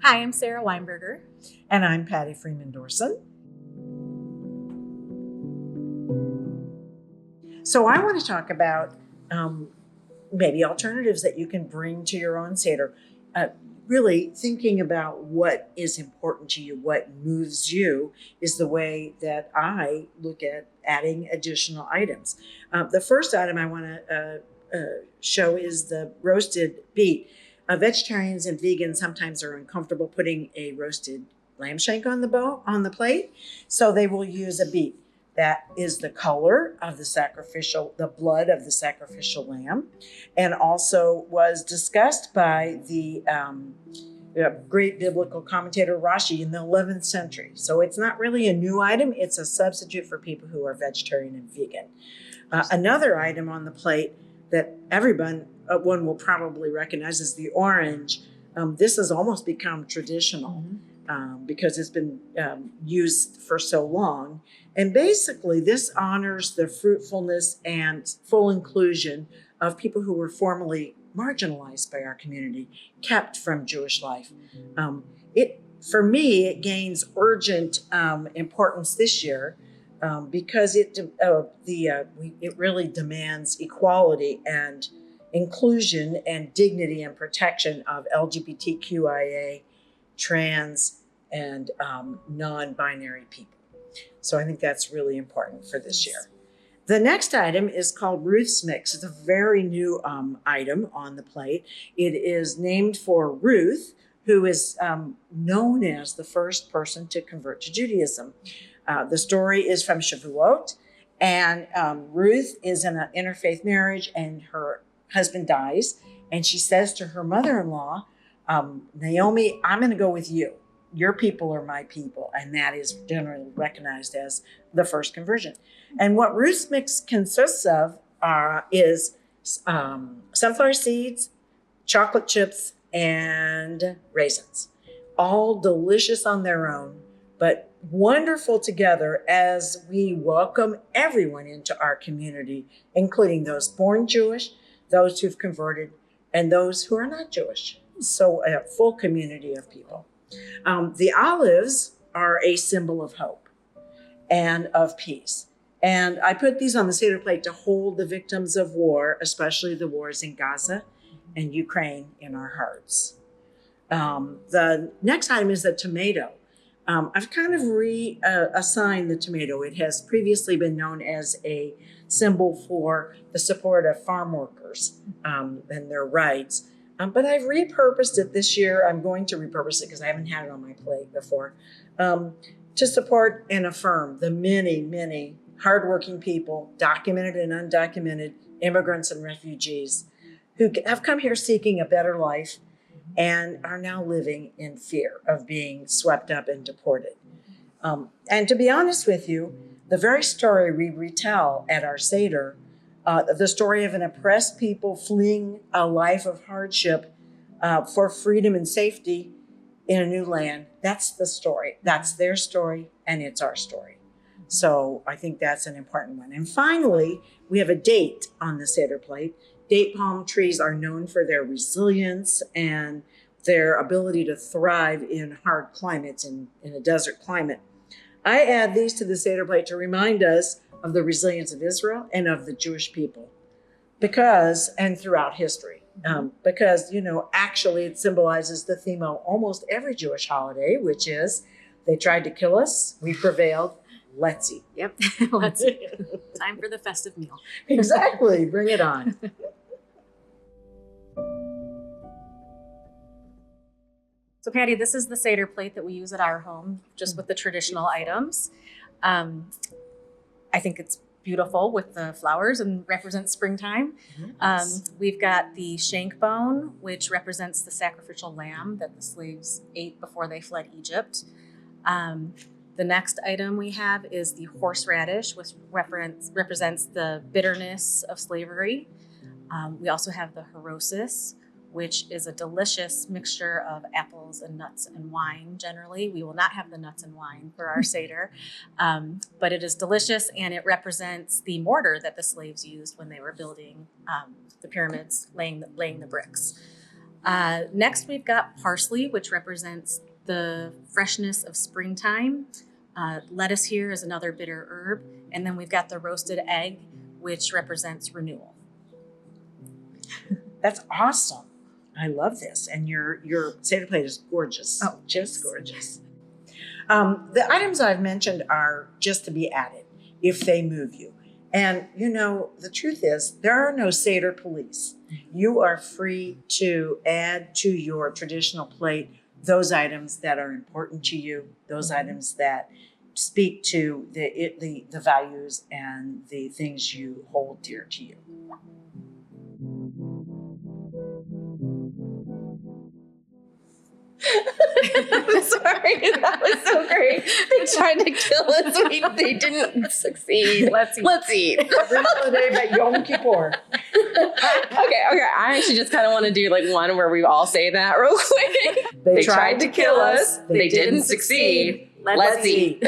Hi, I'm Sara Weinberger. And I'm Patti Freeman Dorson. So I want to talk about maybe alternatives that you can bring to your own Seder. Really thinking about what is important to you, what moves you, is the way that I look at adding additional items. The first item I want to show is the roasted beet. Vegetarians and vegans sometimes are uncomfortable putting a roasted lamb shank on the plate, so they will use a beet. That is the color of the blood of the sacrificial lamb, and also was discussed by the great biblical commentator Rashi in the 11th century. So it's not really a new item, it's a substitute for people who are vegetarian and vegan. Another item on the plate that everyone one will probably recognize is the orange. This has almost become traditional because it's been used for so long. And basically, this honors the fruitfulness and full inclusion of people who were formerly marginalized by our community, kept from Jewish life. For me, it gains urgent importance this year because it really demands equality and inclusion and dignity and protection of LGBTQIA, trans, and non-binary people. So I think that's really important for this year. The next item is called Ruth's Mix. It's a very new item on the plate. It is named for Ruth, who is known as the first person to convert to Judaism. The story is from Shavuot, and Ruth is in an interfaith marriage, and her husband dies, and she says to her mother-in-law, Naomi, I'm going to go with you. Your people are my people, and that is generally recognized as the first conversion. And what Ruth's Mix consists of is sunflower seeds, chocolate chips, and raisins, all delicious on their own, but wonderful together as we welcome everyone into our community, including those born Jewish, those who've converted, and those who are not Jewish. So a full community of people. The olives are a symbol of hope and of peace. And I put these on the Seder plate to hold the victims of war, especially the wars in Gaza and Ukraine, in our hearts. The next item is the tomato. I've kind of reassigned the tomato. It has previously been known as a symbol for the support of farm workers and their rights. But I've repurposed it this year. I'm going to repurpose it because I haven't had it on my plate before, to support and affirm the many, many hardworking people, documented and undocumented, immigrants and refugees who have come here seeking a better life and are now living in fear of being swept up and deported. And to be honest with you, the very story we retell at our Seder, the story of an oppressed people fleeing a life of hardship for freedom and safety in a new land, that's the story. That's their story, and it's our story. So I think that's an important one. And finally, we have a date on the Seder plate. Date palm trees are known for their resilience and their ability to thrive in hard climates, in a desert climate. I add these to the Seder plate to remind us of the resilience of Israel and of the Jewish people, and throughout history, because, actually it symbolizes the theme of almost every Jewish holiday, which is they tried to kill us, we prevailed, let's eat. Yep, let's eat. Time for the festive meal. Exactly, bring it on. So Patti, this is the Seder plate that we use at our home, just with the traditional items. I think it's beautiful with the flowers and represents springtime. Yes. We've got the shank bone, which represents the sacrificial lamb that the slaves ate before they fled Egypt. The next item we have is the horseradish, which represents the bitterness of slavery. We also have the harosis, which is a delicious mixture of apples and nuts and wine. Generally, we will not have the nuts and wine for our Seder, but it is delicious, and it represents the mortar that the slaves used when they were building the pyramids, laying the bricks. Next, we've got parsley, which represents the freshness of springtime. Lettuce here is another bitter herb. And then we've got the roasted egg, which represents renewal. That's awesome. I love this. And your Seder plate is gorgeous. Oh, just gorgeous. The items I've mentioned are just to be added if they move you. And the truth is there are no Seder police. You are free to add to your traditional plate those items that are important to you, those items that speak to the values and the things you hold dear to you. I'm sorry, that was so great. They tried to kill us. They didn't succeed. Let's eat. Let's eat. Every holiday but Yom Kippur. Okay. I actually just kind of want to do like one where we all say that real quick. They tried to kill us. They didn't succeed. Let's eat.